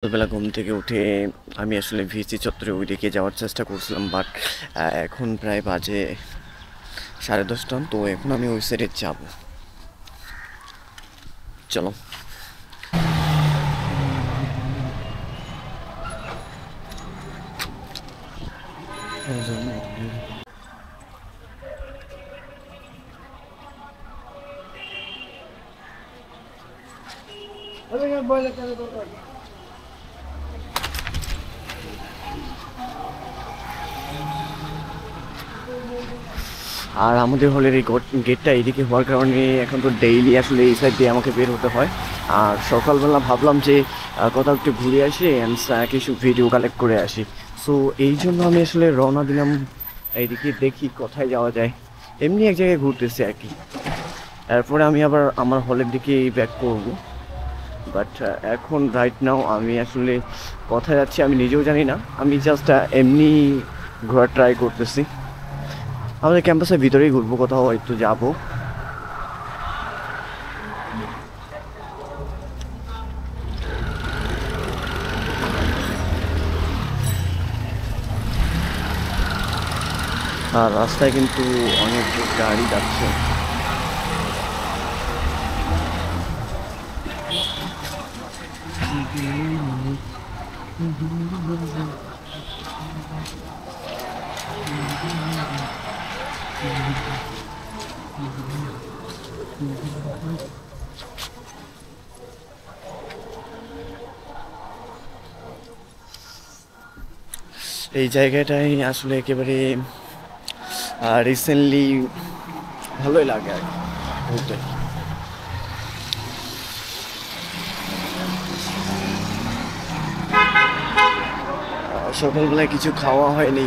সকালবেলা ঘুম থেকে উঠে আমি আসলে ভিসি চত্বরে ওইদিকে যাওয়ার চেষ্টা করছিলাম, বাট এখন প্রায় বাজে 10:30। তো এখন আমি ওই সাইডে যাব। চলো। আর আমাদের হলের এই গেটটা এইদিকে হওয়ার কারণে এখন তো ডেইলি আসলে এই সাইড দিয়ে আমাকে বের হতে হয়। আর সকালবেলা ভাবলাম যে কোথাও একটু ঘুরে আসি অ্যান্ড কিছু ভিডিও কালেক্ট করে আসি। সো এই জন্য আমি আসলে রওনা দিলাম এইদিকে, দেখি কোথায় যাওয়া যায়। এমনি এক জায়গায় ঘুরতেছি আর কি। তারপরে আমি আবার আমার হলের দিকে ব্যাক করব। বাট এখন রাইট নাও আমি আসলে কোথায় যাচ্ছি আমি নিজেও জানি না। আমি জাস্ট এমনি ঘোরা ট্রাই করতেছি। আমাদের ক্যাম্পাসের ভিতরেই ঘুরবো, কোথাও একটু যাবো। আর রাস্তায় কিন্তু অনেক গাড়ি যাচ্ছে। এই জায়গাটাই আসলে একেবারে রিসেন্টলি ভালোই লাগে আর কি ঘুরতে। সকালবেলায় কিছু খাওয়া হয়নি,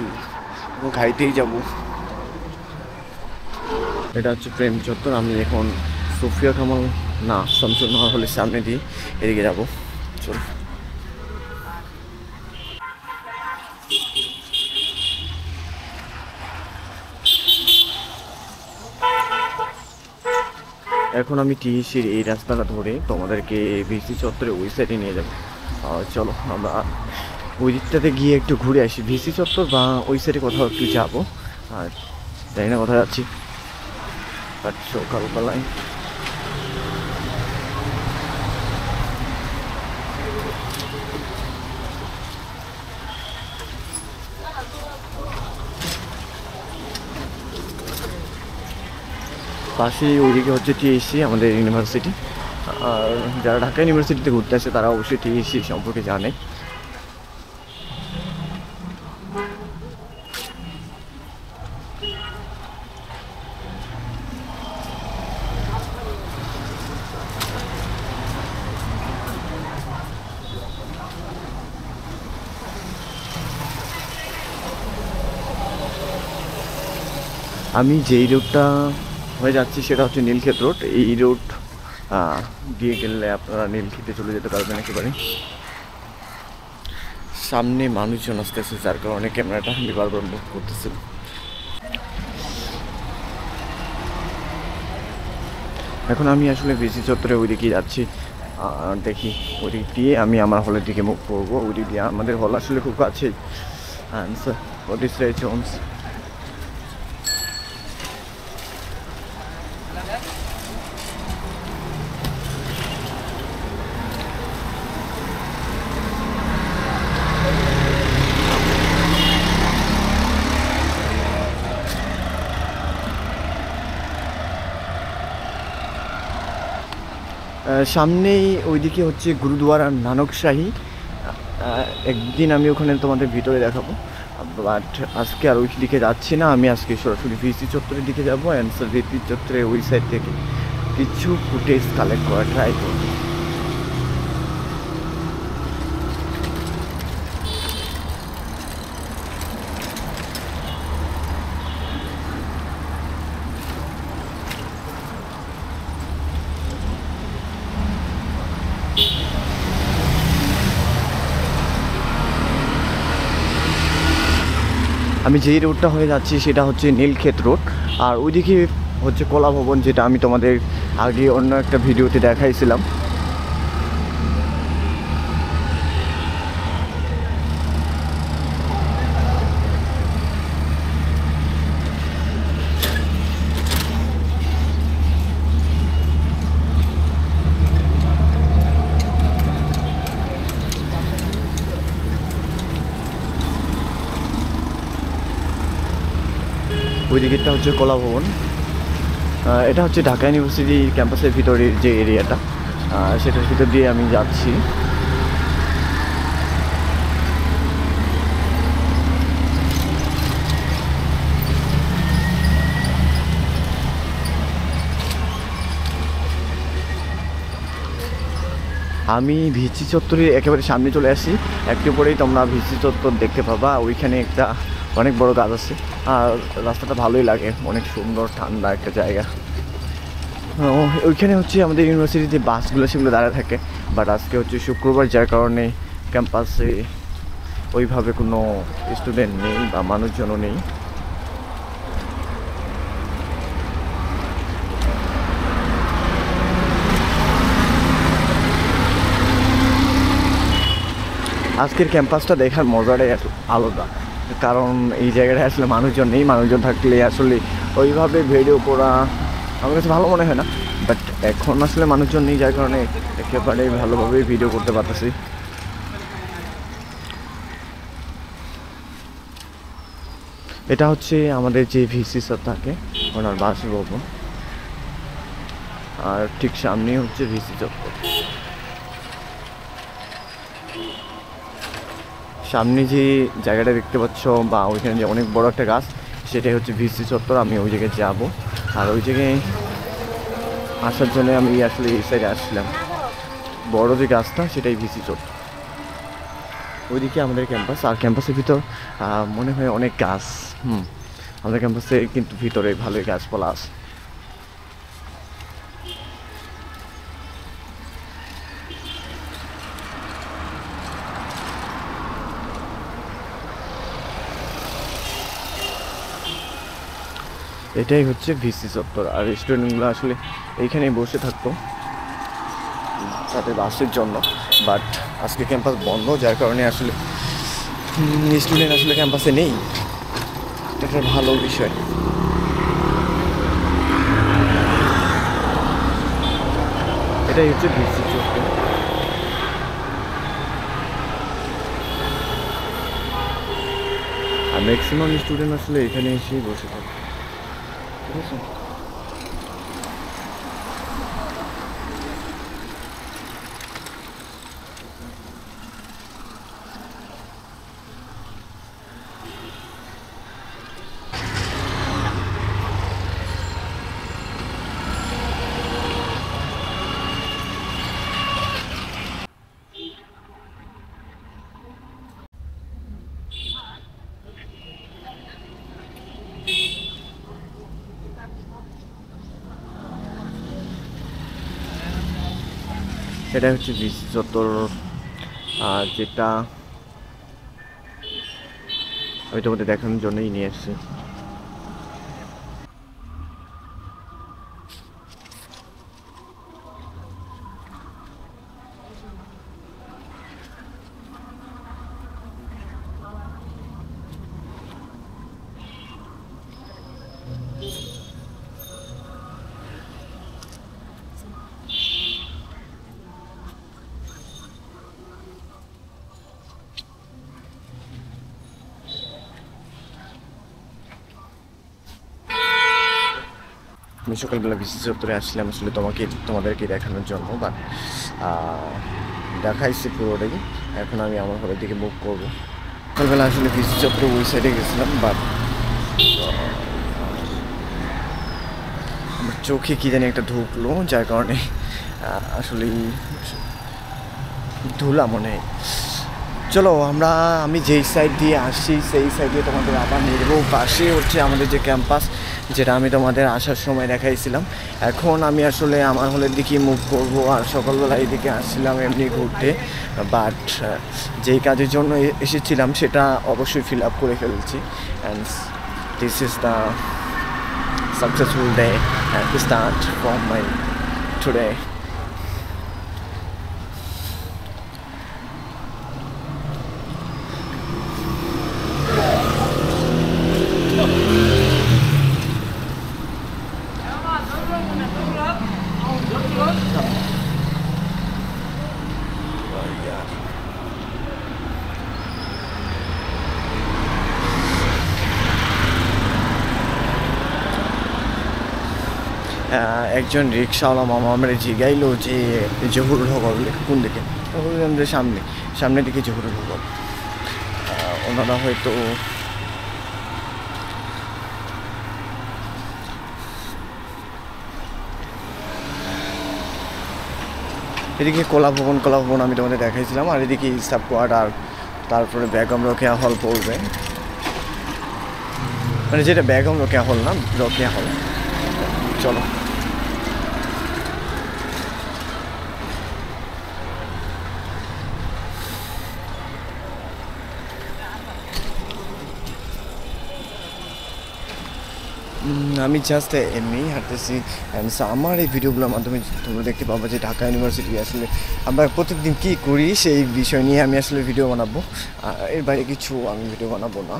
খাইতেই যাবো। এটা হচ্ছে প্রেম চত্বর। আমি এখন সুফিয়া কামাল না শামসুন্নাহার হলের সামনে দিয়ে এদিকে যাবো। চল। এখন আমি টিএসির এই রাস্তাটা ধরে তোমাদেরকে ভিসি চত্বরে ওই সাইডে নিয়ে যাবো। চলো আমরা ওই দিকটাতে গিয়ে একটু ঘুরে আসি। ভিসি চত্বর বা ওই সাইডে কোথাও একটু যাবো। আর জানি না কোথায় যাচ্ছি, বাট সকালবেলায় পাশেই ওইদিকে হচ্ছে টিএসসি আমাদের ইউনিভার্সিটি। আর যারা ঢাকা ইউনিভার্সিটিতে ঘুরতে আসে তারা অবশ্যই টিএসসি সম্পর্কে জানে। আমি যেই রোডটা হয়ে যাচ্ছি সেটা হচ্ছে নীলক্ষেত রোড। এই রোড দিয়ে গেলে আপনারা নীলক্ষেতে চলে যেতে পারবেন একেবারে। সামনে মানুষজন আসতেছে, যার কারণে ক্যামেরাটা আমি বারবার মুভ করতেছি। এখন আমি আসলে ভিসি চত্বরে ওই দিকেই যাচ্ছি। দেখি ওই দিক দিয়ে আমি আমার হলের দিকে মুভ করবো। ওই দিক দিয়ে আমাদের হল আসলে খুব কাছে। সামনেই ওইদিকে হচ্ছে গুরুদুয়ারা নানকশাহী। একদিন আমি ওখানে তোমাদের ভিতরে দেখাবো, বাট আজকে আর ওই দিকে যাচ্ছি না। আমি আজকে সরাসরি ভিসি চত্বরের দিকে যাবো অ্যান্ড ভিসি চত্বরে ওই সাইড থেকে কিছু ফুটেজ কালেক্ট করা ট্রাই করবো। আমি যেই রোডটা হয়ে যাচ্ছি সেটা হচ্ছে নীলক্ষেত রোড। আর ওইদিকে হচ্ছে কলা ভবন, যেটা আমি তোমাদের আগে অন্য একটা ভিডিওতে দেখাইছিলাম। ওই দিকেরটা হচ্ছে কলা ভবন। এটা হচ্ছে ঢাকা ইউনিভার্সিটি ক্যাম্পাসের ভিতরের যে এরিয়াটা, সেটার ভিতর দিয়ে আমি যাচ্ছি। আমি ভিসি চত্বরের একেবারে সামনে চলে আসি। একটু পরেই তোমরা ভিসি চত্বর দেখতে পাবা। ওইখানে একটা অনেক বড় গাছ আছে, আর রাস্তাটা ভালোই লাগে, অনেক সুন্দর ঠান্ডা একটা জায়গা। ওইখানে হচ্ছে আমাদের ইউনিভার্সিটিতে বাসগুলো সেগুলো দাঁড়ায় থাকে, বাট আজকে হচ্ছে শুক্রবার, যার কারণে ক্যাম্পাসে ওইভাবে কোনো স্টুডেন্ট নেই বা মানুষজনও নেই। আজকের ক্যাম্পাসটা দেখার মজাটাই আলাদা, কারণ এই জায়গাটায় আসলে মানুষজন নেই। মানুষজন থাকলে আসলে ওইভাবে ভিডিও করা আমার কাছে ভালো মনে হয় না, বাট এখন আসলে মানুষজন নেই, যার কারণে একেবারে ভালোভাবে ভিডিও করতে পারতেছি। এটা হচ্ছে আমাদের যে ভিসি স্যার থাকে ওনার বাসভবন, আর ঠিক সামনেই হচ্ছে ভিসি চত্বর। সামনে যে জায়গাটা দেখতে পাচ্ছ বা ওইখানে যে অনেক বড় একটা গাছ, সেটাই হচ্ছে ভিসি চত্বর। আমি ওই জায়গায় যাব, আর ওই জায়গায় আসার জন্য আমি আসলে এই সাইডে আসলাম। বড় যে গাছটা সেটাই ভিসি চত্বর। ওইদিকে আমাদের ক্যাম্পাস, আর ক্যাম্পাসের ভিতর মনে হয় অনেক গাছ। আমাদের ক্যাম্পাসে কিন্তু ভিতরে ভালোই গাছপালা আছে। এটাই হচ্ছে ভিসি চত্বর, আর স্টুডেন্টগুলো আসলে এইখানেই বসে থাকতো তাদের বাসের জন্য, বাট আজকে ক্যাম্পাস বন্ধ, যার কারণে আসলে স্টুডেন্ট আসলে ক্যাম্পাসে নেই। এটা ভালো বিষয়। এটাই হচ্ছে ভিসি চত্বর। আর ম্যাক্সিমাম স্টুডেন্ট আসলে এখানে এসেই বসে থাকে, ঠিক আছে। এটা হচ্ছে ভিসি চত্বর, যেটা আমি তোমাদের দেখানোর জন্যই নিয়ে এসেছি। আমি সকালবেলা ভিসি চত্বরে আসলাম আসলে তোমাদেরকে দেখানোর জন্য, বাট দেখাইছি পুরোটাই। এখন আমি আমার ঘরের দিকে মুভ করবো। সকালবেলা আসলে ভিসি চত্বর ওই সাইডে গেছিলাম, বাট আমার চোখে কী জানি একটা ঢুকলো, যার কারণে আসলে ধুলা মনে হয়। চলো আমি যেই সাইড দিয়ে আসছি সেই সাইড দিয়ে তোমাদের আবার নিয়ে যাবো। পাশে হচ্ছে আমাদের যে ক্যাম্পাস, যেটা আমি তোমাদের আসার সময় দেখাইছিলাম। এখন আমি আসলে আমার হলের দিকে মুভ করব, আর সকালবেলা এইদিকে আসছিলাম এমনি ঘুরতে, বাট যেই কাজের জন্য এসেছিলাম সেটা অবশ্যই ফিল আপ করে ফেলছি। And this is the successful day and start from my today. একজন রিক্সাওয়ালা মামা আমার জিগাইলো যে জহুরুল হক কোন দিকে, বললাম যে সামনের দিকে জহুরুল হক। ওনারা হয়তো এদিকে কলাভবন আমি তোমাদের দেখাইছিলাম, আর এদিকে ইস্টাফ কোয়ার্টার, তারপরে বেগম রোকেয়া হল পড়বে, মানে যেটা বেগম রোকেয়া হল না, রোকেয়া হল। চলো আমি জাস্ট এমনি হাঁটতেছি। আমার এই ভিডিওগুলোর মাধ্যমে তোমরা দেখতে পাবো যে ঢাকা ইউনিভার্সিটি আসলে আমরা প্রত্যেকদিন কী করি সেই বিষয় নিয়ে আমি আসলে ভিডিও বানাবো। এর বাইরে কিছু আমি ভিডিও বানাবো না,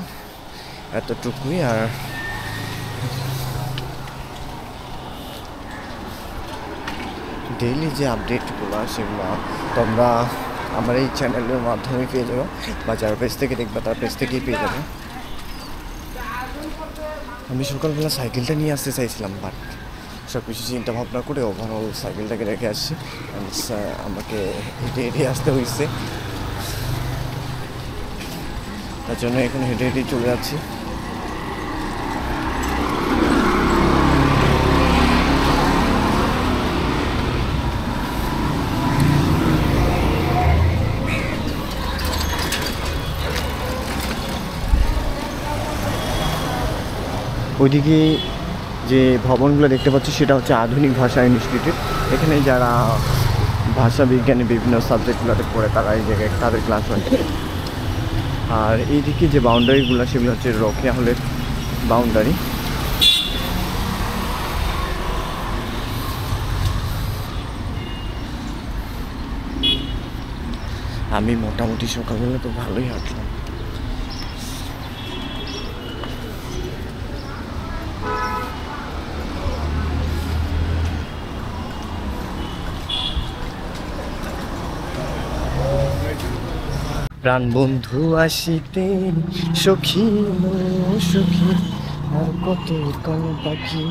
এতটুকুই। আর ডেইলি যে আপডেটগুলো সেগুলো তোমরা আমার এই চ্যানেলের মাধ্যমে পেয়ে যাবো, বা যারা পেজ থেকে দেখবে তার পেজ থেকেই পেয়ে যাবে। আমি সকালবেলা সাইকেলটা নিয়ে আসতে চাইছিলাম, বাট সব কিছু চিন্তা ভাবনা করে ওভারঅল সাইকেলটাকে রেখে আসছি। আমাকে হেঁটে হেঁটে আসতে হয়েছে, তার জন্য এখন হেঁটে হেঁটেই চলে যাচ্ছি। ওইদিকে যে ভবনগুলো দেখতে পাচ্ছি সেটা হচ্ছে আধুনিক ভাষা ইনস্টিটিউট। এখানে যারা ভাষা বিজ্ঞানে বিভিন্ন সাবজেক্টগুলোতে পড়ে তারা এই জায়গায় তাদের ক্লাস হয়। আর এইদিকে যে বাউন্ডারিগুলো সেগুলো হচ্ছে রোকেয়া হলের বাউন্ডারি। আমি মোটামুটি সকালবেলা তো ভালোই হাঁটলাম। প্রাণ বন্ধু আসিতে সখী সখী আর কত কাল বাকি।